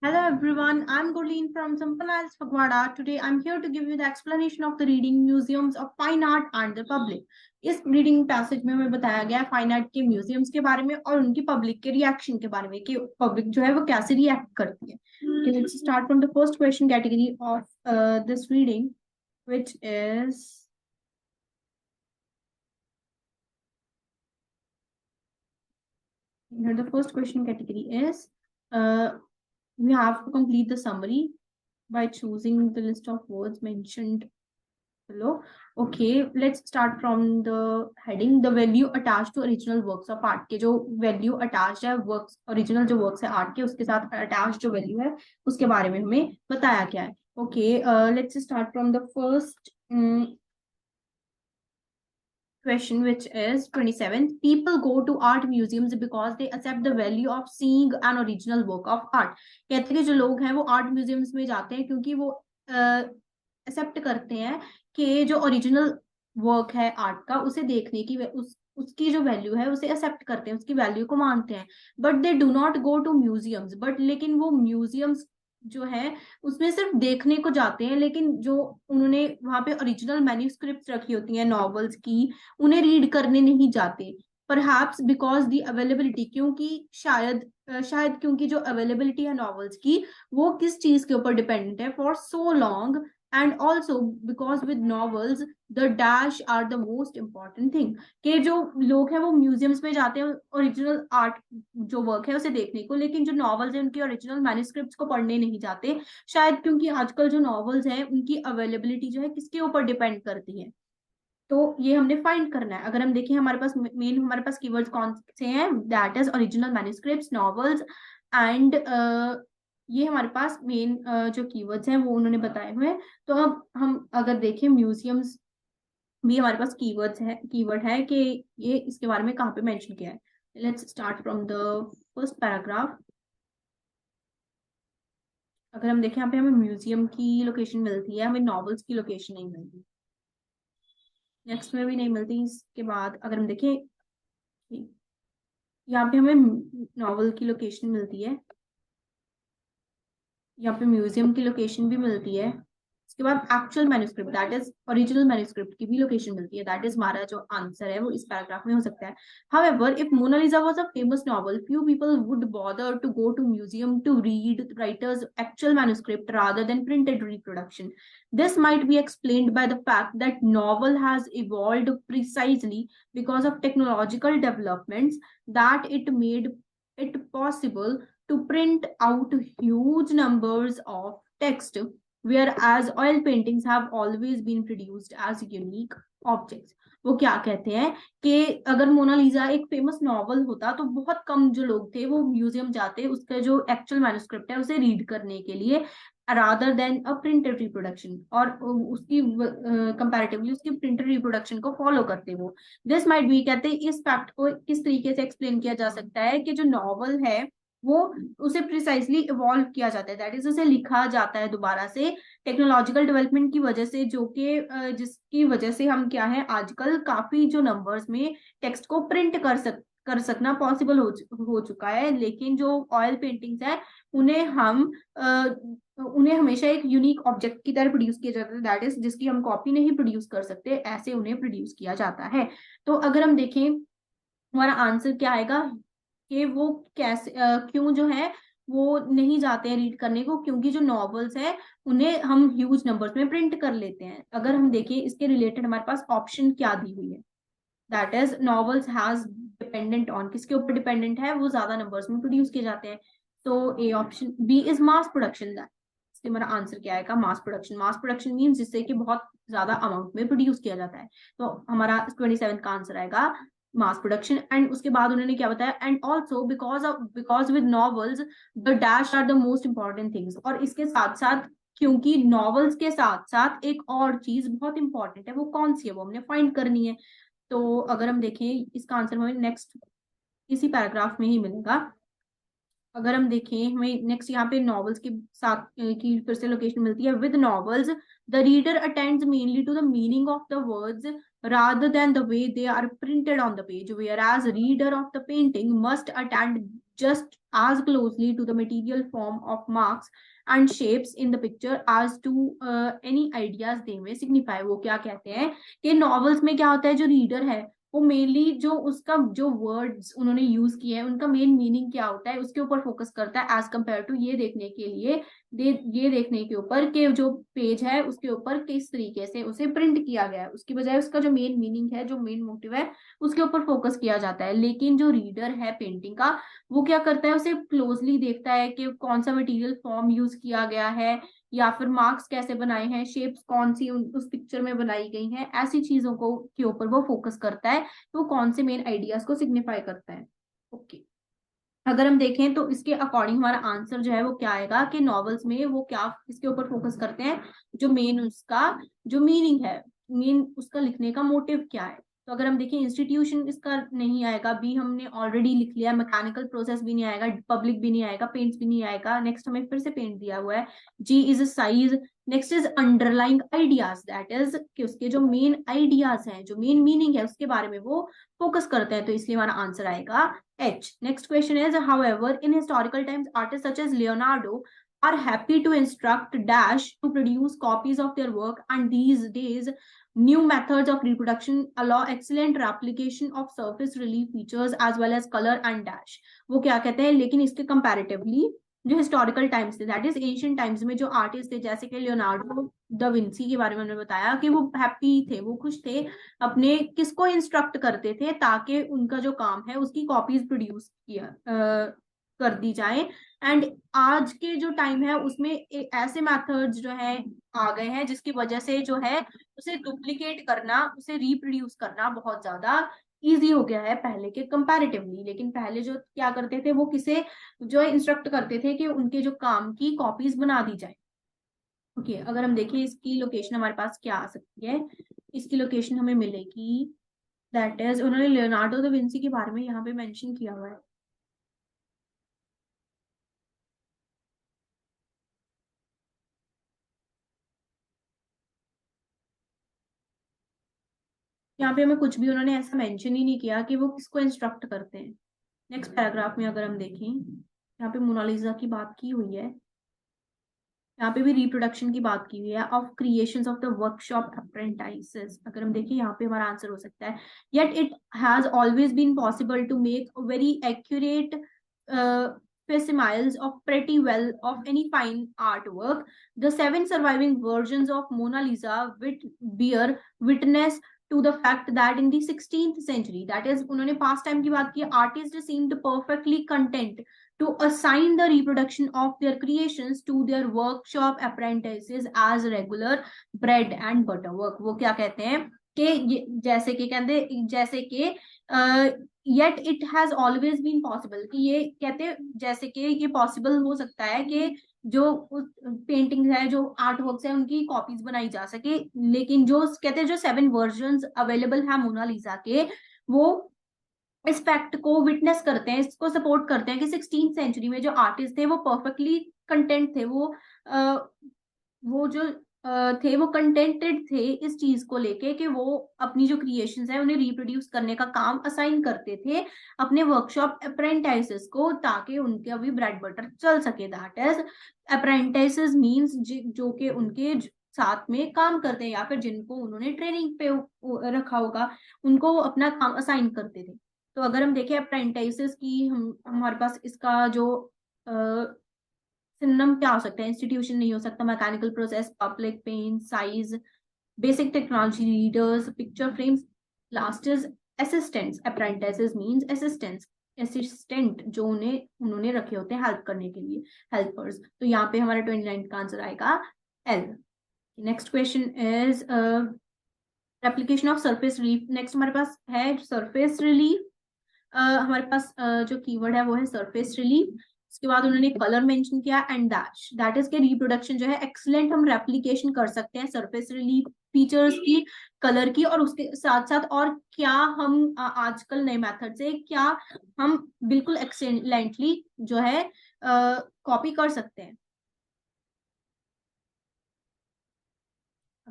Hello everyone, I'm Gurleen from Simple as Fagwada. Today I'm here to give you the explanation of the reading museums of fine art and the public. इस reading passage में हमें बताया गया है fine art के museums के बारे में और उनकी पब्लिक के रिएक्शन के बारे में कि पब्लिक जो है वो कैसे रिएक्ट करती है. Okay, let's start from the first question category of this reading, which is here. The first question category is we have to complete the summary by choosing the list of words mentioned below. Okay, let's start from the heading. The value attached to original works of art. के जो value attached है works original जो works है art के उसके साथ attached जो value है उसके बारे में हमें बताया क्या है. Okay, let's start from the first question, which is 27. People go to art museums because they accept the value of seeing an original work of art. कहते हैं कि जो लोग हैं वो आर्ट म्यूजियम्स में जाते हैं क्योंकि वो एक्सेप्ट करते हैं कि जो ओरिजिनल वर्क है आर्ट का उसे देखने की उसकी जो वैल्यू है उसे एक्सेप्ट करते हैं, उसकी वैल्यू को मानते हैं. But they do not go to museums. But लेकिन वो म्यूजियम्स जो है उसमें सिर्फ देखने को जाते हैं, लेकिन जो उन्होंने वहां पे ओरिजिनल मैन्यूस्क्रिप्ट रखी होती हैं नॉवेल्स की उन्हें रीड करने नहीं जाते. परहैप्स बिकॉज दी अवेलेबिलिटी, क्योंकि शायद क्योंकि जो अवेलेबिलिटी है नॉवेल्स की वो किस चीज के ऊपर डिपेंडेंट है, for so long. And also because with novels the dash are the most important thing. के जो लोग हैं वो म्यूजियम्स में जाते हैं ओरिजिनल आर्ट जो वर्क है उसे देखने को, लेकिन जो नॉवेल्स है उनकी ओरिजिनल मैन्यूस्क्रिप्ट्स को पढ़ने नहीं जाते, शायद क्योंकि आजकल जो नॉवेल्स हैं उनकी अवेलेबिलिटी जो है किसके ऊपर डिपेंड करती है. तो ये हमने फाइंड करना है. अगर हम देखें हमारे पास मेन हमारे पास कीवर्ड्स कौन से हैं, that is original manuscripts, novels and ये हमारे पास मेन जो कीवर्ड्स हैं वो उन्होंने बताए हुए हैं. तो अब हम अगर देखें म्यूजियम्स भी हमारे पास कीवर्ड है कि ये इसके बारे में कहाँ पे मेंशन किया है. Let's start from the first paragraph. अगर हम देखें यहाँ पे हमें म्यूजियम की लोकेशन मिलती है, हमें नॉवेल्स की लोकेशन नहीं मिलती, नेक्स्ट में भी नहीं मिलती. इसके बाद अगर हम देखें यहाँ पे हमें नॉवेल की लोकेशन मिलती है, यहाँ पे म्यूजियम की लोकेशन भी मिलती है. इसके बाद actual manuscript that is original manuscript की भी लोकेशन मिलती है. दैट इज हमारा जो आंसर है वो इस पैराग्राफ में हो सकता है. However, if Mona Lisa was a famous novel, few people would bother to go to museum to read the writer's actual manuscript rather than printed reproduction. This might be explained by the fact that novel has evolved precisely because of technological developments that it made it possible to print out huge numbers of text, whereas oil paintings have always been produced as unique objects. वो क्या कहते हैं कि अगर Mona Lisa एक famous novel होता तो बहुत कम जो लोग थे वो म्यूजियम जाते उसका जो एक्चुअल मैन्यूस्क्रिप्ट है उसे रीड करने के लिए, रादर देन अ प्रिंटेड रिप्रोडक्शन, और उसकी कंपैरेटिवली उसकी प्रिंटेड रिप्रोडक्शन को फॉलो करते वो. दिस माइट बी कहते हैं इस फैक्ट को किस तरीके से एक्सप्लेन किया जा सकता है कि जो नॉवल है वो उसे प्रिसाइसली इवॉल्व किया जाता है, दैट इज उसे लिखा जाता है दोबारा से टेक्नोलॉजिकल डेवलपमेंट की वजह से, जो कि जिसकी वजह से हम क्या है आजकल काफी जो नंबर्स में टेक्स्ट को प्रिंट कर सकना पॉसिबल हो चुका है. लेकिन जो ऑयल पेंटिंग्स है उन्हें हमेशा एक यूनिक ऑब्जेक्ट की तरह प्रोड्यूस किया जाता है, दैट इज जिसकी हम कॉपी नहीं प्रोड्यूस कर सकते, ऐसे उन्हें प्रोड्यूस किया जाता है. तो अगर हम देखें हमारा आंसर क्या आएगा कि वो कैसे क्यों जो है वो नहीं जाते हैं रीड करने को, क्योंकि जो नॉवेल्स है उन्हें हम ह्यूज नंबर्स में प्रिंट कर लेते हैं. अगर हम देखें इसके रिलेटेड हमारे पास ऑप्शन क्या दी हुई है, that is novels has dependent on, किसके ऊपर डिपेंडेंट है, वो ज्यादा नंबर्स में प्रोड्यूस किए जाते हैं. तो A option B is mass production. इसलिए हमारा आंसर क्या आएगा, mass production. Mass production means जिससे कि बहुत ज्यादा अमाउंट में प्रोड्यूस किया जाता है. तो हमारा 27 का आंसर आएगा मास प्रोडक्शन. एंड उसके बाद उन्होंने क्या बताया, and also because with novels the dash are the most important things. और इसके साथ साथ क्योंकि नॉवेल्स के साथ साथ एक और चीज बहुत इंपॉर्टेंट है, वो कौन सी है वो हमने फाइंड करनी है. तो अगर हम देखें इसका आंसर हमें नेक्स्ट इसी पैराग्राफ में ही मिलेगा. अगर हम देखें हमें नेक्स्ट यहाँ पे नॉवेल्स के साथ की फिर से लोकेशन मिलती है. With novels the reader attends mainly to the meaning of the words rather than the way they are printed on the page, whereas reader of the painting must attend just as closely to the material form of marks and shapes in the picture as to any ideas they may signify। वो क्या कहते हैं कि novels में क्या होता है, जो रीडर है वो मेनली जो उसका जो वर्ड्स उन्होंने यूज किए हैं उनका मेन मीनिंग क्या होता है उसके ऊपर फोकस करता है, एज कम्पेयर टू ये देखने के लिए ये देखने के ऊपर कि जो पेज है उसके ऊपर किस तरीके से उसे प्रिंट किया गया है, उसकी बजाय उसका जो मेन मीनिंग है, जो मेन मोटिव है, उसके ऊपर फोकस किया जाता है। लेकिन जो रीडर है पेंटिंग का, वो क्या करता है, उसे क्लोजली देखता है कि कौन सा मटेरियल फॉर्म यूज किया गया है, या फिर मार्क्स कैसे बनाए हैं, शेप्स कौन सी उस पिक्चर में बनाई गई हैं, ऐसी चीजों को के ऊपर वो फोकस करता है, तो वो कौन से मेन आइडियाज को सिग्निफाई करता है। ओके, अगर हम देखें तो इसके अकॉर्डिंग हमारा आंसर जो है वो क्या आएगा कि नॉवेल्स में वो क्या इसके ऊपर फोकस करते हैं, जो मेन उसका जो मीनिंग है, मेन उसका लिखने का मोटिव क्या है। तो अगर हम देखें इंस्टीट्यूशन इसका नहीं आएगा, बी हमने ऑलरेडी लिख लिया, मैकेनिकल प्रोसेस भी नहीं आएगा, पब्लिक भी नहीं आएगा, पेंट्स भी नहीं आएगा, नेक्स्ट हमें फिर से पेंट दिया हुआ है, जी is size, next is underlying ideas, that is कि उसके जो मेन आइडियाज हैं, जो मेन मीनिंग है उसके बारे में वो फोकस करते हैं, तो इसलिए हमारा आंसर आएगा H. Next question is, however, in historical times, artists such as Leonardo are happy to instruct Dash to produce copies of their work, and these days, new methods of reproduction allow excellent replication of surface relief features as well as color and dash। वो क्या कहते हैं, लेकिन इसके comparatively जो historical times थे, that is ancient times में जो आर्टिस्ट थे, जैसे कि लियोनार्डो दा विंसी के बारे में हमने बताया कि वो हैप्पी थे, वो खुश थे, अपने किसको इंस्ट्रक्ट करते थे ताकि उनका जो काम है उसकी कॉपीज प्रोड्यूस कर दी जाए। एंड आज के जो टाइम है उसमें ऐसे मेथड्स जो है आ गए हैं जिसकी वजह से जो है उसे डुप्लीकेट करना, उसे रिप्रोड्यूस करना बहुत ज्यादा इजी हो गया है पहले के कंपैरेटिवली। लेकिन पहले जो क्या करते थे, वो किसे जो इंस्ट्रक्ट करते थे कि उनके जो काम की कॉपीज बना दी जाए। ओके, अगर हम देखें इसकी लोकेशन हमारे पास क्या आ सकती है, इसकी लोकेशन हमें मिलेगी, दैट इज उन्होंने लियोनार्डो दा विंसी के बारे में यहाँ पे मेंशन किया हुआ है। यहाँ पे हमें कुछ भी उन्होंने ऐसा मेंशन ही नहीं किया कि वो किसको इंस्ट्रक्ट करते हैं। नेक्स्ट पैराग्राफ में अगर हम देखें, यहाँ पे मोनालिसा की बात की हुई है, यहाँ पे भी रिप्रोडक्शन की बात की हुई है, of creations of the workshop apprentices. अगर हम देखिए यहाँ पे हमारा आंसर हो सकता है, yet it has always been possible to make very accurate facsimiles of pretty well of any fine artwork. The 7 surviving versions of Mona Lisa bear witness to the fact that in the 16th century, that is उन्होंने past time की बात की, artists seemed perfectly content to assign the reproduction of their creations to their workshop apprentices as regular bread and butter work। वो क्या कहते हैं कि जैसे कि कहते जैसे कि yet it has always been possible, कि ये कहते हैं जैसे कि ये पॉसिबल हो सकता है कि जो पेंटिंग है, जो आर्ट वर्क्स है, उनकी कॉपीज बनाई जा सके। लेकिन जो कहते हैं जो 7 वर्जन्स अवेलेबल है मोनालिसा के, वो इस फैक्ट को विटनेस करते हैं, इसको सपोर्ट करते हैं कि 16th सेंचुरी में जो आर्टिस्ट थे वो परफेक्टली कंटेंट थे, वो जो थे वो कंटेंटेड थे इस चीज को लेके कि वो अपनी जो क्रिएशंस है उन्हें रिप्रोड्यूस करने का काम असाइन करते थे अपने वर्कशॉप अप्रेंटिसेस को, ताकि उनके अभी ब्रेड बटर चल सके। दैट इज अप्रेंटिसेस मींस जो कि उनके साथ में काम करते हैं या फिर जिनको उन्होंने ट्रेनिंग पे रखा होगा, उनको वो अपना काम असाइन करते थे। तो अगर हम देखें अप्रेंटिसेस की, हम हमारे पास इसका जो सिनोनिम क्या हो सकता है, इंस्टीट्यूशन नहीं हो सकता, mechanical process, public, pen, size, basic technology, readers, picture frames, last is assistants. Apprentices means assistants, assistant जो उन्होंने रखे होते हैं हेल्प करने के लिए, हेल्पर्स। तो यहाँ पे हमारा 29 का आंसर आएगा L. Next question is application of surface relief. Next हमारे पास है सरफेस रिलीफ। हमारे पास जो कीवर्ड है वो है सरफेस रिलीफ। उसके बाद उन्होंने कलर मेंशन किया एंड डैश, दैट इज के रिप्रोडक्शन जो है एक्सलेंट हम रेप्लिकेशन कर सकते हैं सरफेस रिलीफ फीचर्स की, कलर की, और उसके साथ साथ और क्या हम आजकल नए मेथड से क्या हम बिल्कुल एक्सेलेंटली जो है कॉपी कर सकते हैं।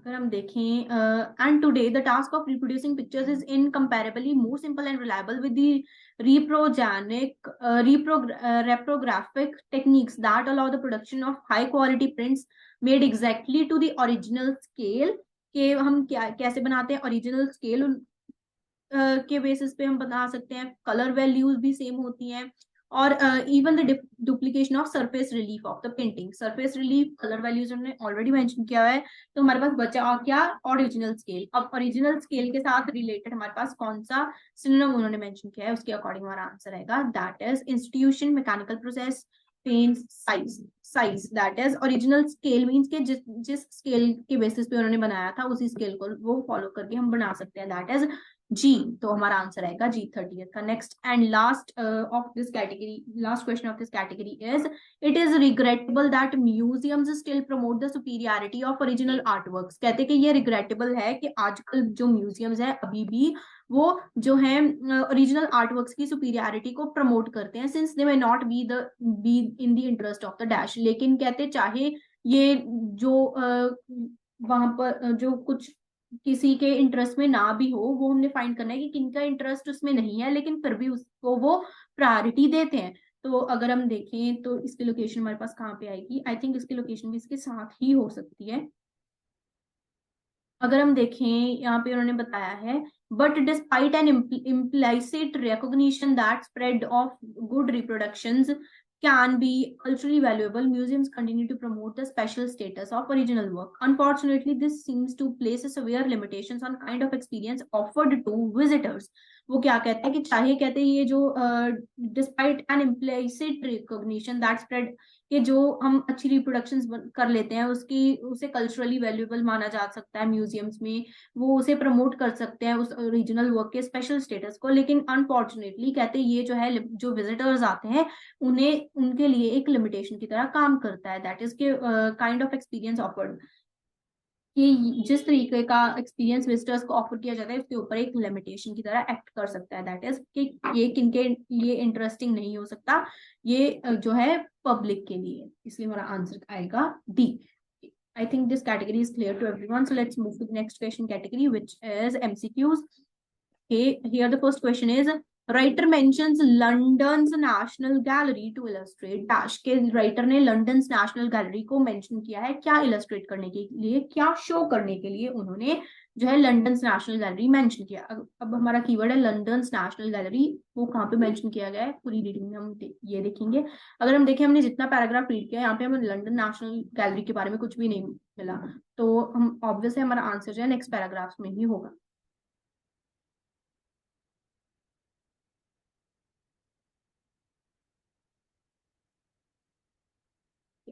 अगर हम देखें and today the task of reproducing pictures is incomparably more simple and reliable with the reprogenic reprographic techniques that allow the production of high quality prints made exactly to the original scale के हम क्या कैसे बनाते हैं original scale के basis पे हम बता सकते हैं, कलर वैल्यूज भी सेम होती हैं और even the duplication of surface relief of the painting, surface relief colour values हमने ऑलरेडी मेंशन किया हुआ है। तो हमारे पास बचा और क्या, ओरिजिनल स्केल। अब ओरिजिनल स्केल के साथ रिलेटेड हमारे पास कौन सा सिनोनिम उन्होंने मेंशन किया है, उसके अकॉर्डिंग हमारा आंसर रहेगा that is institution, mechanical process, paint, size that is original scale means के जिस स्केल के बेसिस पे उन्होंने बनाया था उसी स्केल को वो फॉलो करके हम बना सकते हैं, दैट इज जी। तो हमारा आंसर आएगा जी 30th का। Next and last of this category, last question of this category is it is regrettable that museums still promote the superiority of original artworks. कहते हैं कि ये रिग्रेटेबल है कि आजकल जो म्यूजियम्स है अभी भी वो जो है ओरिजिनल आर्टवर्क्स की सुपीरियरिटी को प्रमोट करते हैं, since they may not be in the interest of the dash. लेकिन कहते चाहे ये जो वहां पर जो कुछ किसी के इंटरेस्ट में ना भी हो, वो हमने फाइंड करना है कि किनका इंटरेस्ट उसमें नहीं है, लेकिन फिर भी उसको वो प्रायोरिटी देते हैं। तो अगर हम देखें तो इसकी लोकेशन हमारे पास कहाँ पे आएगी, आई थिंक इसकी लोकेशन भी इसके साथ ही हो सकती है। अगर हम देखें यहाँ पे उन्होंने बताया है but despite an implicit recognition that spread of good reproductions can be culturally valuable, museums continue to promote the special status of original work. Unfortunately, this seems to place a severe limitations on kind of experience offered to visitors. वो क्या कहते हैं कि चाहे कहते हैं ये जो despite an implicit recognition that spread कि जो हम अच्छी रिप्रोडक्शंस कर लेते हैं उसकी उसे कल्चरली वैल्यूएबल माना जा सकता है म्यूजियम्स में, वो उसे प्रमोट कर सकते हैं उस ओरिजिनल वर्क के स्पेशल स्टेटस को। लेकिन अनफॉर्चुनेटली कहते हैं ये जो है जो विजिटर्स आते हैं उन्हें उनके लिए एक लिमिटेशन की तरह काम करता है, दैट इज के काइंड ऑफ एक्सपीरियंस ऑफर्ड, कि जिस तरीके का एक्सपीरियंस विजिटर्स को ऑफर किया जाता है उसके ऊपर एक लिमिटेशन की तरह एक्ट कर सकता है, दैट इज कि ये किनके लिए इंटरेस्टिंग नहीं हो सकता, ये जो है पब्लिक के लिए। इसलिए हमारा आंसर आएगा D. I think this category is clear to everyone. So let's move to the next question category, which is MCQs. Okay, here the first question is writer mentions London's National Gallery to illustrate dash के writer ने London national gallery को mention किया है क्या illustrate करने के लिए, क्या शो करने के लिए उन्होंने जो है लंदन नेशनल गैलरी मेंशन किया। अब हमारा कीवर्ड है लंदन नेशनल गैलरी, वो कहाँ पे मेंशन किया गया है पूरी रीडिंग में हम ये देखेंगे। अगर हम देखें हमने जितना पैराग्राफ रीड किया यहाँ पे हमें लंदन नेशनल गैलरी के बारे में कुछ भी नहीं मिला, तो हम ऑब्वियस है हमारा आंसर जो है नेक्स्ट पैराग्राफ में ही होगा।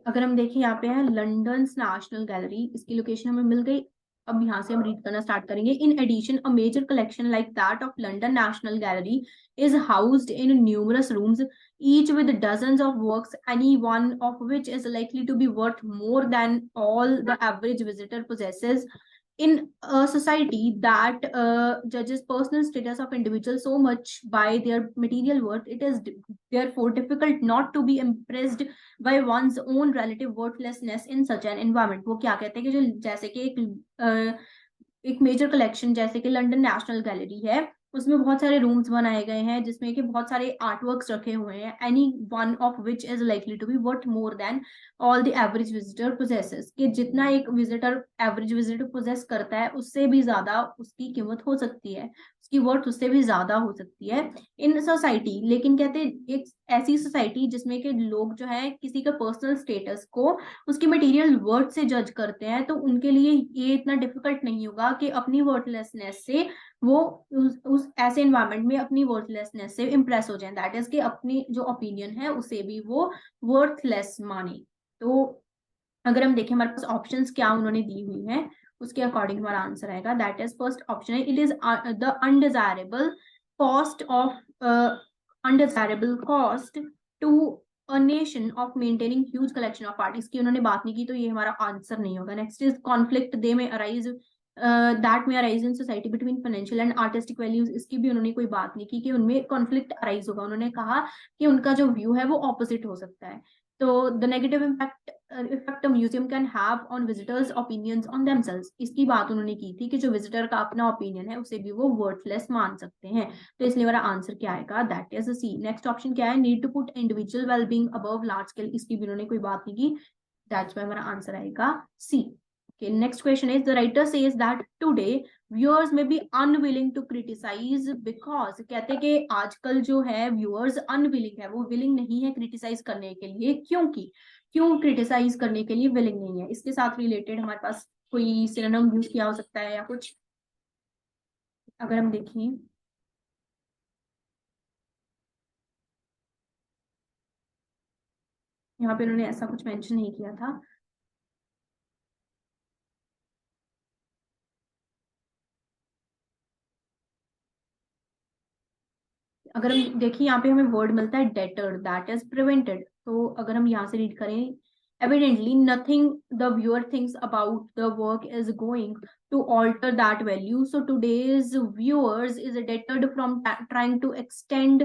अगर हम देखें यहाँ पे है लंदन नेशनल गैलरी, इसकी लोकेशन हमें मिल गई। अब यहाँ से हम रीड करना स्टार्ट करेंगे। In addition a major collection like that of London national gallery is housed in numerous rooms, each with dozens of works, any one of which is likely to be worth more than all the average visitor possesses. In a society that judges personal status of individuals so much by their material worth, it is therefore difficult not to be impressed by one's own relative worthlessness in such an environment. वो क्या कहते हैं कि जो जैसे कि एक major collection जैसे कि लंदन नेशनल गैलरी है उसमें बहुत सारे रूम्स बनाए गए हैं जिसमें कि बहुत सारे आर्टवर्क्स रखे हुए हैं, any one of which is likely to be worth more than all the average visitor possesses, कि जितना एक विजिटर एवरेज विजिटर पोजेस करता है उससे भी ज्यादा उसकी कीमत हो सकती है, उसकी वर्थ उससे भी ज्यादा हो सकती है इन सोसाइटी। लेकिन कहते हैं एक ऐसी सोसाइटी जिसमें कि लोग जो है किसी का पर्सनल स्टेटस को उसके मटेरियल वर्थ से जज करते हैं, तो उनके लिए ये इतना डिफिकल्ट नहीं होगा कि अपनी वर्थलेसनेस से वो उस ऐसे एनवायरनमेंट में अपनी वर्थलेसनेस से इंप्रेस हो जाए, दैट इज कि अपनी जो ओपिनियन है उसे भी वो वर्थलेस माने। तो अगर हम देखें हमारे पास ऑप्शंस क्या उन्होंने दी हुई हैं उसके अकॉर्डिंग हमारा आंसर आएगा, दैट इज फर्स्ट ऑप्शन है it is the undesirable cost of undesirable cost to a nation of maintaining huge collection of art, इसकी उन्होंने बात नहीं की तो ये हमारा आंसर नहीं होगा। नेक्स्ट इज कॉन्फ्लिक्ट दे में अराइज दैट में arise in society between financial and artistic values, इसकी भी उन्होंने कोई बात नहीं की कि उनमें कॉन्फ्लिक्ट अराइज होगा। उन्होंने कहा कि उनका जो व्यू है वो ऑपोजिट हो सकता है। तो the negative effect museum can have on visitors opinions on themselves, इसकी बात उन्होंने की थी कि जो विजिटर का अपना ओपिनियन है उसे भी वो वर्थलेस मान सकते हैं। तो इसलिए मेरा आंसर क्या आएगा, that is C. Next option क्या है, need to put individual wellbeing above large scale, इसकी भी उन्होंने कोई बात नहीं की। दैट्स व्हाई मेरा आंसर आएगा सी। Okay, next question is the writer says that today viewers may be unwilling to criticize because, कहते कि आजकल जो है viewers unwilling है, वो willing नहीं है criticize करने के लिए, क्योंकि क्यों criticize करने के लिए willing नहीं है, इसके साथ related हमारे पास कोई synonym यूज किया हो सकता है या कुछ। अगर हम देखें यहाँ पे उन्होंने ऐसा कुछ मेंशन नहीं किया था। अगर हम देखिए यहाँ पे हमें वर्ड मिलता है डेटर, दैट इज प्रिवेंटेड। तो अगर हम यहाँ से रीड करें, evidently nothing the viewer thinks about the work is going to alter that value, so today's viewers is deterred from trying to extend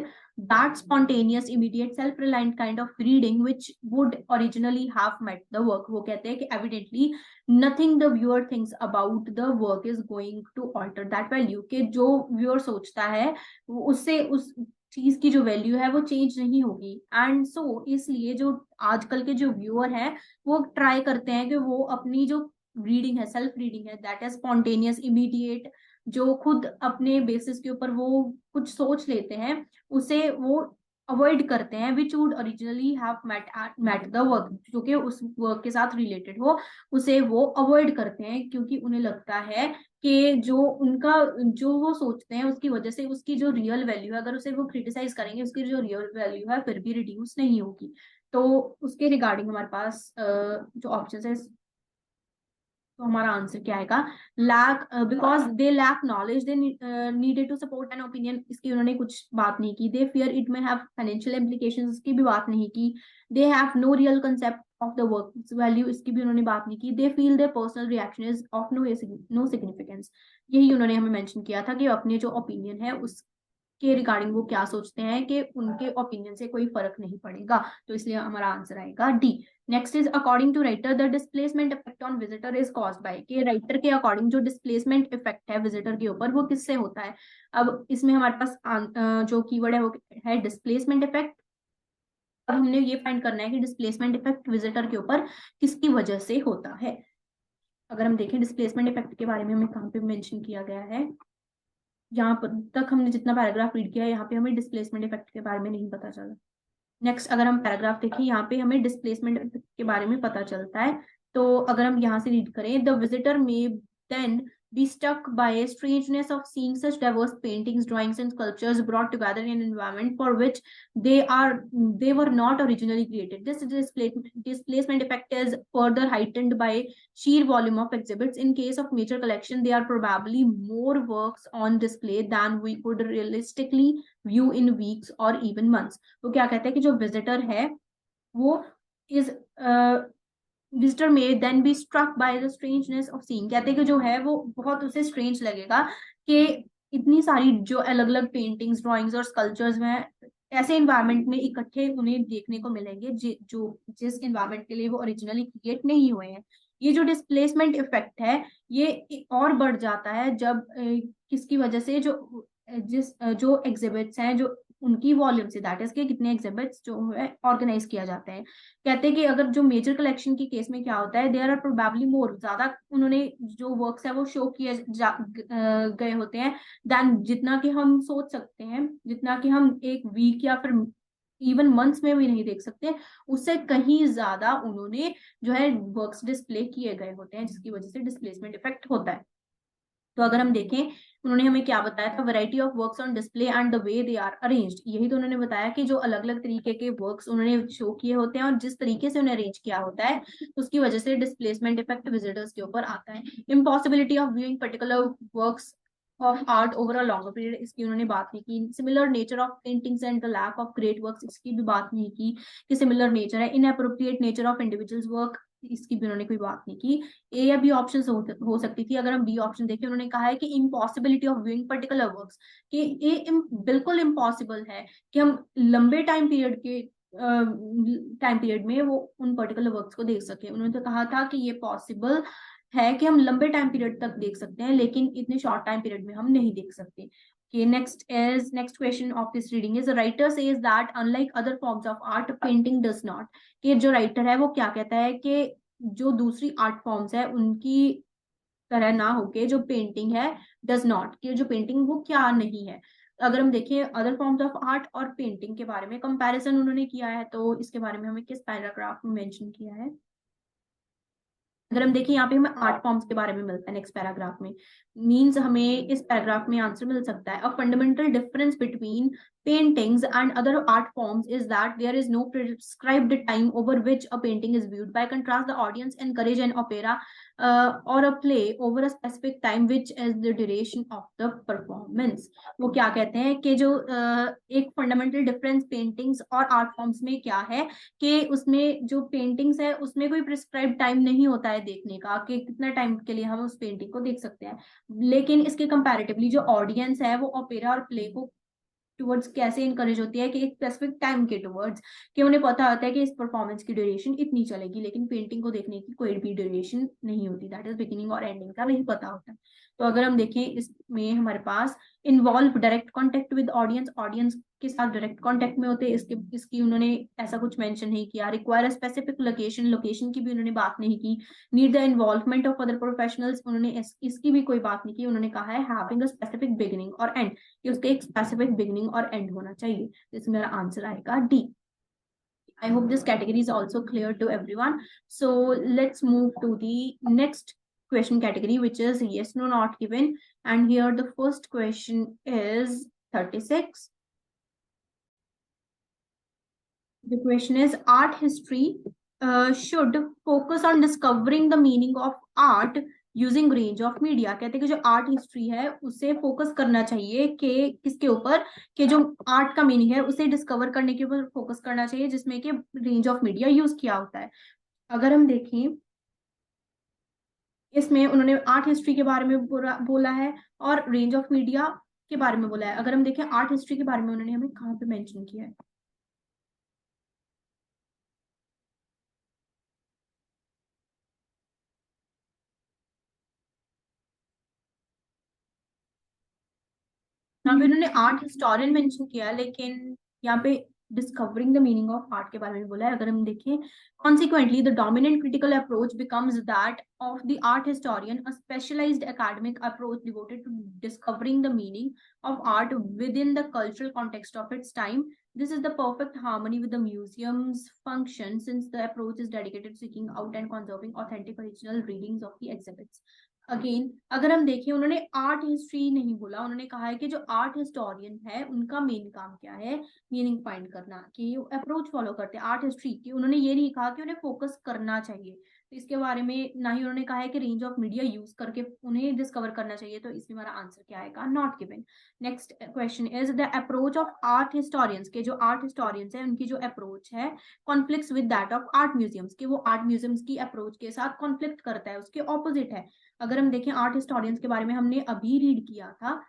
that spontaneous immediate self-reliant kind of reading which would originally have met the work। वो कहते हैं कि evidently nothing the viewer thinks about the work is going to alter that value, कि जो viewer सोचता है उससे उस चीज की जो वैल्यू है वो चेंज नहीं होगी। एंड सो इसलिए जो आजकल के जो व्यूअर हैं वो ट्राई करते हैं कि वो अपनी जो रीडिंग है, सेल्फ रीडिंग है, दैट इज स्पॉन्टेनियस इमीडिएट, जो खुद अपने बेसिस के ऊपर वो कुछ सोच लेते हैं, उसे वो अवॉइड करते हैं, which would originally have met the work, जो कि उस वर्क के साथ रिलेटेड हो, उसे वो अवॉइड करते हैं, क्योंकि उन्हें लगता है कि जो उनका जो वो सोचते हैं उसकी वजह से उसकी जो रियल वैल्यू है, अगर उसे वो क्रिटिसाइज करेंगे उसकी जो रियल वैल्यू है फिर भी रिड्यूस नहीं होगी। तो उसके रिगार्डिंग हमारे पास जो ऑप्शन है, तो हमारा आंसर क्या आएगा, lack, because they lack knowledge they needed to support an opinion, इसकी उन्होंने कुछ बात नहीं की। They fear it may have financial implications, इसकी भी बात नहीं की। They have no real concept of the work value, इसकी भी उन्होंने बात नहीं की। They feel their personal reaction is of no significance, यही उन्होंने हमें मेंशन किया था कि अपने जो ओपिनियन है उस के रिगार्डिंग वो क्या सोचते हैं कि उनके ओपिनियन से कोई फर्क नहीं पड़ेगा। तो इसलिए हमारा आंसर आएगा D. Next is according to writer the displacement effect on visitor is caused by, कि राइटर के अकॉर्डिंग जो डिस्प्लेसमेंट इफेक्ट है विजिटर के ऊपर वो किससे होता है। अब इसमें हमारे पास जो कीवर्ड है वो है डिस्प्लेसमेंट इफेक्ट। अब हमने ये फाइंड करना है कि डिस्प्लेसमेंट इफेक्ट विजिटर के ऊपर किसकी वजह से होता है। अगर हम देखें डिस्प्लेसमेंट इफेक्ट के बारे में हमें कहाँ पे मेंशन किया गया है, यहाँ पर तक हमने जितना पैराग्राफ रीड किया है यहाँ पे हमें डिस्प्लेसमेंट इफेक्ट के बारे में नहीं पता चला। नेक्स्ट अगर हम पैराग्राफ देखें यहाँ पे हमें डिस्प्लेसमेंट इफेक्ट के बारे में पता चलता है। तो अगर हम यहाँ से रीड करें, the visitor may then be struck by a strangeness of seeing such diverse paintings, drawings and sculptures brought together in an environment for which they were not originally created. This displacement effect is further heightened by sheer volume of exhibits. In case of major collection, there are probably more works on display than we could realistically view in weeks or even months. तो क्या कहते हैं कि जो visitor है वो is visitor may then be struck by the strangeness of seeing, कहते हैं कि जो है वो बहुत उसे स्ट्रेंज लगेगा कि इतनी सारी जो अलग अलग पेंटिंग्स, ड्राइंग्स और स्कल्पचर्स में ऐसे इन्वायरमेंट में इकट्ठे उन्हें देखने को मिलेंगे जो जिस इन्वायरमेंट के लिए वो ओरिजिनली क्रिएट नहीं हुए हैं। ये जो डिस्प्लेसमेंट इफेक्ट है ये और बढ़ जाता है जब किसकी वजह से, जो एग्जिबिट्स हैं जो उनकी वॉल्यूम से, दैट इज के कितने एग्जिबिट्स जो है ऑर्गेनाइज किया जाते हैं। कहते हैं कि अगर जो मेजर कलेक्शन की केस में क्या होता है, देयर आर प्रोबेबली मोर, ज्यादा उन्होंने जो वर्क्स है वो शो किए गए होते हैं देन जितना कि हम सोच सकते हैं, जितना कि हम एक वीक या फिर इवन मंथ्स में भी नहीं देख सकते, उससे कहीं ज्यादा उन्होंने जो है वर्क्स डिस्प्ले किए गए होते हैं, जिसकी वजह से डिस्प्लेसमेंट इफेक्ट होता है। तो अगर हम देखें उन्होंने हमें क्या बताया था, variety of works on display and the way they are arranged, यही तो उन्होंने बताया कि जो अलग अलग तरीके के वर्क्स उन्होंने शो किए होते हैं और जिस तरीके से उन्हें अरेंज किया होता है उसकी वजह से डिस्प्लेसमेंट इफेक्ट विजिटर्स के ऊपर आता है। Impossibility of viewing particular works of art over a longer period, इसकी उन्होंने बात नहीं की। Similar nature of paintings and the lack of great works, इसकी भी बात नहीं की कि similar nature है। Inappropriate nature of individuals work, इसकी भी उन्होंने कोई बात नहीं की। ए या बी ऑप्शन हो सकती थी। अगर हम बी ऑप्शन देखें, उन्होंने कहा है कि impossibility of viewing particular works, कि ये बिल्कुल इम्पॉसिबल है कि हम लंबे टाइम पीरियड में वो उन पर्टिकुलर वर्क्स को देख सके। उन्होंने तो कहा था कि ये पॉसिबल है कि हम लंबे टाइम पीरियड तक देख सकते हैं, लेकिन इतने शॉर्ट टाइम पीरियड में हम नहीं देख सकते। Next question of this reading is, writer says that unlike other forms of art painting does not, कि जो राइटर है वो क्या कहता है कि जो दूसरी आर्ट फॉर्म्स है उनकी तरह ना होके जो पेंटिंग है डज नॉट, कि जो पेंटिंग वो क्या नहीं है। अगर हम देखें अदर फॉर्म्स ऑफ आर्ट और पेंटिंग के बारे में कंपैरिजन उन्होंने किया है, तो इसके बारे में हमें किस पैराग्राफ में मेंशन किया है? अगर हम देखें यहाँ पे हमें आर्ट फॉर्म्स के बारे में मिलता है नेक्स्ट पैराग्राफ में, मींस हमें इस पैराग्राफ में आंसर मिल सकता है। A fundamental difference between paintings and other art forms is that there is no prescribed time over which a painting is viewed. By contrast, the audience encourage an opera or a play over a specific time, which is the duration of the performance. वो क्या कहते हैं कि जो एक fundamental difference paintings और art forms में क्या है कि उसमें जो पेंटिंग्स है उसमें कोई प्रिस्क्राइब टाइम नहीं होता है देखने का, कि कितना टाइम के लिए हम उस पेंटिंग को देख सकते हैं। लेकिन इसके कंपैरेटिवली जो ऑडियंस है वो ओपेरा और प्ले को टुवर्ड्स कैसे इनकरेज होती है कि एक स्पेसिफिक टाइम के टुवर्ड्स, कि उन्हें पता होता है कि इस परफॉर्मेंस की ड्यूरेशन इतनी चलेगी, लेकिन पेंटिंग को देखने की कोई भी ड्यूरेशन नहीं होती, दैट इज बिगिनिंग और एंडिंग का नहीं पता होता। तो अगर हम देखें इसमें हमारे पास involve direct contact with audience, audience के साथ डायरेक्ट कॉन्टेक्ट में होते हैं, इसकी उन्होंने ऐसा कुछ मेंशन नहीं किया। रिक्वायर स्पेसिफिक लोकेशन, लोकेशन की भी उन्होंने बात नहीं की। Need the involvement of other professionals, उन्होंने इसकी भी कोई बात नहीं की। उन्होंने कहा है हैविंग अ स्पेसिफिक बिगिनिंग और एंड, कि उसके एक स्पेसिफिक बिगिनिंग और एंड होना चाहिए। तो इसमें मेरा आंसर आएगा D. I hope this category is also clear to everyone. So let's move to the next question category, which is yes, no, not given. And here the first question is 36. The question is, art history should focus on discovering the meaning of art using range of media. कहते हैं कि जो art history है उसे focus करना चाहिए कि किसके ऊपर, कि जो आर्ट का मीनिंग है उसे डिस्कवर करने के ऊपर फोकस करना चाहिए, जिसमें कि रेंज ऑफ मीडिया यूज किया होता है। अगर हम देखें इसमें उन्होंने आर्ट हिस्ट्री के बारे में बोला है और रेंज ऑफ मीडिया के बारे में बोला है। अगर हम देखें आर्ट हिस्ट्री के बारे में उन्होंने हमें कहाँ पे मेंशन किया है? यहाँ पे उन्होंने आर्ट हिस्टोरियन मेंशन किया, लेकिन यहाँ पे discovering the meaning of art के बारे में बोला है। अगर हम देखें, consequently the dominant critical approach becomes that of the art historian, a specialised academic approach devoted to discovering the meaning of art within the cultural context of its time. This is the perfect harmony with the museum's function, since the approach is dedicated to seeking out and conserving authentic original readings of the exhibits. Again अगर हम देखें, उन्होंने art history नहीं बोला, उन्होंने कहा है कि जो आर्ट हिस्टोरियन है उनका मेन काम क्या है, मीनिंग फाइंड करना, कि अप्रोच फॉलो करते हैं आर्ट हिस्ट्री की। उन्होंने ये नहीं कहा कि उन्हें फोकस करना चाहिए, तो इसके बारे में ना ही उन्होंने कहा है कि रेंज ऑफ मीडिया यूज करके उन्हें डिस्कवर करना चाहिए। तो इसमें हमारा आंसर क्या आएगा? Not given. Next question is the approach of art historians, के जो आर्ट हिस्टोरियंस है उनकी जो अप्रोच है conflicts with that of art museums, के वो आर्ट म्यूजियम्स की अप्रोच के साथ कॉन्फ्लिक्ट करता है, उसके ऑपोजिट है। अगर हम देखें आर्ट हिस्टोरियंस के बारे में हमने अभी रीड किया था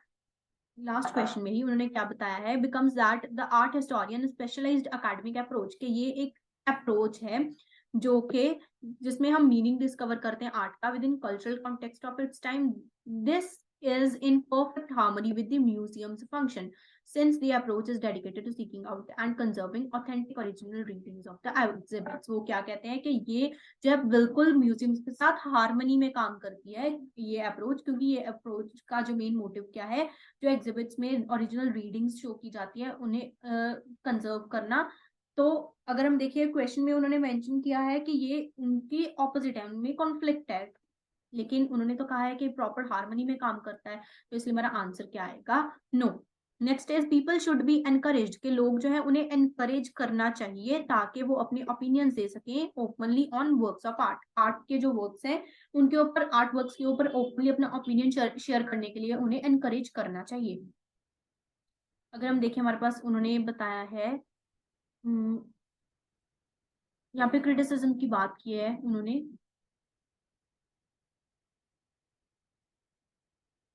लास्ट क्वेश्चन में ही, उन्होंने क्या बताया है? Becomes that the art historian specialised academic approach, के ये एक अप्रोच है जो कि जिसमें हम मीनिंग डिस्कवर करते हैं आर्ट का with in cultural context of its time. This is in perfect harmony with the museum's function, since the approach is dedicated to seeking out and conserving authentic original readings of the exhibits. वो क्या कहते हैं कि ये जो है बिल्कुल museums के साथ हारमनी में काम करती है ये अप्रोच, क्योंकि ये अप्रोच का जो मेन मोटिव क्या है, जो एग्जिबिट्स में ओरिजिनल रीडिंग्स शो की जाती है उन्हें कंजर्व करना। तो अगर हम देखिए क्वेश्चन में उन्होंने मेंशन किया है कि ये उनकी ऑपोजिट है, उनमें कॉन्फ्लिक्ट है, लेकिन उन्होंने तो कहा है कि प्रॉपर हार्मनी में काम करता है। तो इसलिए मेरा आंसर क्या आएगा? No. Next is people should be encourage, के लोग जो है उन्हें एनकरेज करना चाहिए ताकि वो अपने ओपिनियंस दे सकें openly on works of art, art के जो वर्क्स हैं उनके ऊपर, आर्ट वर्क्स के ऊपर ओपनली अपना ओपिनियन शेयर करने के लिए उन्हें एनकरेज करना चाहिए। अगर हम देखें हमारे पास उन्होंने बताया है, यहाँ पे क्रिटिसिज्म की बात की है उन्होंने,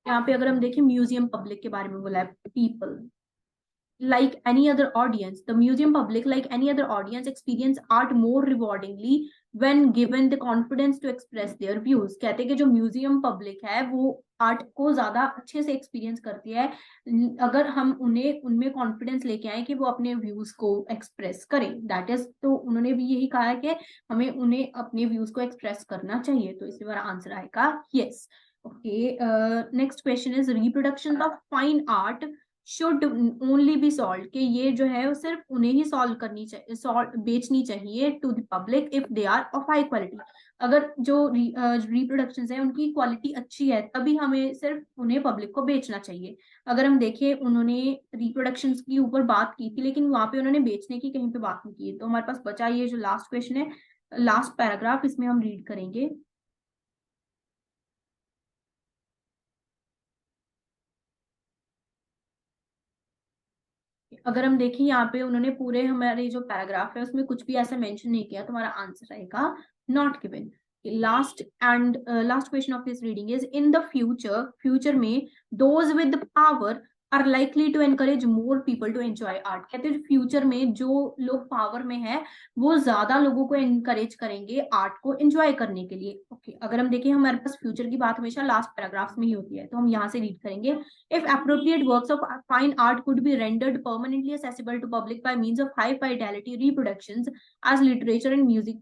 यहाँ पे अगर हम देखें म्यूजियम पब्लिक के बारे में बोला है, people like any other audience, the museum public like any other audience experience art more rewardingly when given the confidence to express their views। कहते हैं कि जो म्यूजियम पब्लिक है वो आर्ट को ज्यादा अच्छे से एक्सपीरियंस करती है अगर हम उन्हें उनमें कॉन्फिडेंस लेके आए कि वो अपने व्यूज को एक्सप्रेस करें, दैट इज, तो उन्होंने भी यही कहा है कि हमें उन्हें अपने व्यूज को एक्सप्रेस करना चाहिए, तो इसी बार आंसर आएगा yes. Okay, next question is reproduction of fine art should only be sold, कि ये जो है वो सिर्फ उन्हें ही सॉल्व करनी चाहिए, बेचनी चाहिए to the public if they are of high quality. अगर जो रिप्रोडक्शंस है उनकी क्वालिटी अच्छी है तभी हमें सिर्फ उन्हें पब्लिक को बेचना चाहिए। अगर हम देखें उन्होंने रिप्रोडक्शंस की ऊपर बात की थी लेकिन वहां पे उन्होंने बेचने की कहीं पे बात नहीं की, तो हमारे पास बचा ये जो लास्ट क्वेश्चन है, लास्ट पैराग्राफ, इसमें हम रीड करेंगे। अगर हम देखें यहाँ पे उन्होंने पूरे हमारे जो पैराग्राफ है उसमें कुछ भी ऐसा मेंशन नहीं किया, तो हमारा आंसर आएगा not given. Last question of this reading is in the future, future में those with power are likely to encourage more people to enjoy art. कहते हैं फ्यूचर में जो लोग पावर में है वो ज्यादा लोगों को एनकरेज करेंगे आर्ट को एंजॉय करने के लिए। ओके, अगर हम देखें हमारे पास फ्यूचर की बात हमेशा लास्ट पैराग्राफ में ही होती है, तो हम यहाँ से रीड करेंगे। If appropriate works of fine art could be rendered permanently accessible to public by means of high fidelity reproductions, as literature and music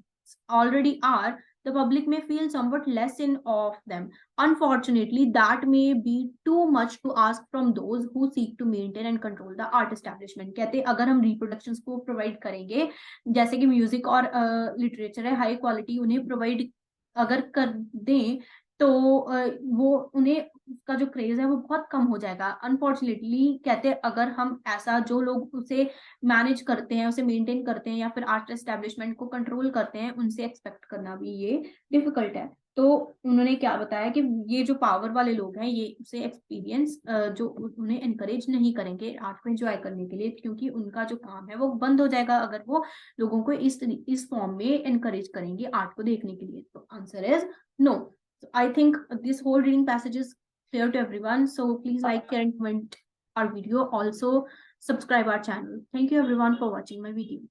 already are, the public may feel somewhat less in awe of them. Unfortunately, that may be too much to ask from those who seek to maintain and control the art establishment। कहते हैं अगर हम reproductions को provide करेंगे, जैसे कि music और literature है हाई क्वालिटी उन्हें प्रोवाइड अगर कर दें तो वो उन्हें उसका जो क्रेज है वो बहुत कम हो जाएगा। अनफॉर्चुनेटली कहते हैं अगर हम ऐसा जो लोग उसे मैनेज करते हैं, उसे मेंटेन करते हैं या फिर आर्ट एस्टेब्लिशमेंट को कंट्रोल करते हैं, उनसे एक्सपेक्ट करना भी ये डिफिकल्ट है। तो उन्होंने क्या बताया कि ये जो पावर वाले लोग हैं ये उसे एक्सपीरियंस जो उन्हें एनकरेज नहीं करेंगे आर्ट को एंजॉय करने के लिए, क्योंकि उनका जो काम है वो बंद हो जाएगा अगर वो लोगों को इस फॉर्म में एनकरेज करेंगे आर्ट को देखने के लिए। तो answer is no. So I think this whole reading passage is clear to everyone. So please like, share, and comment our video. Also subscribe our channel. Thank you everyone for watching my video.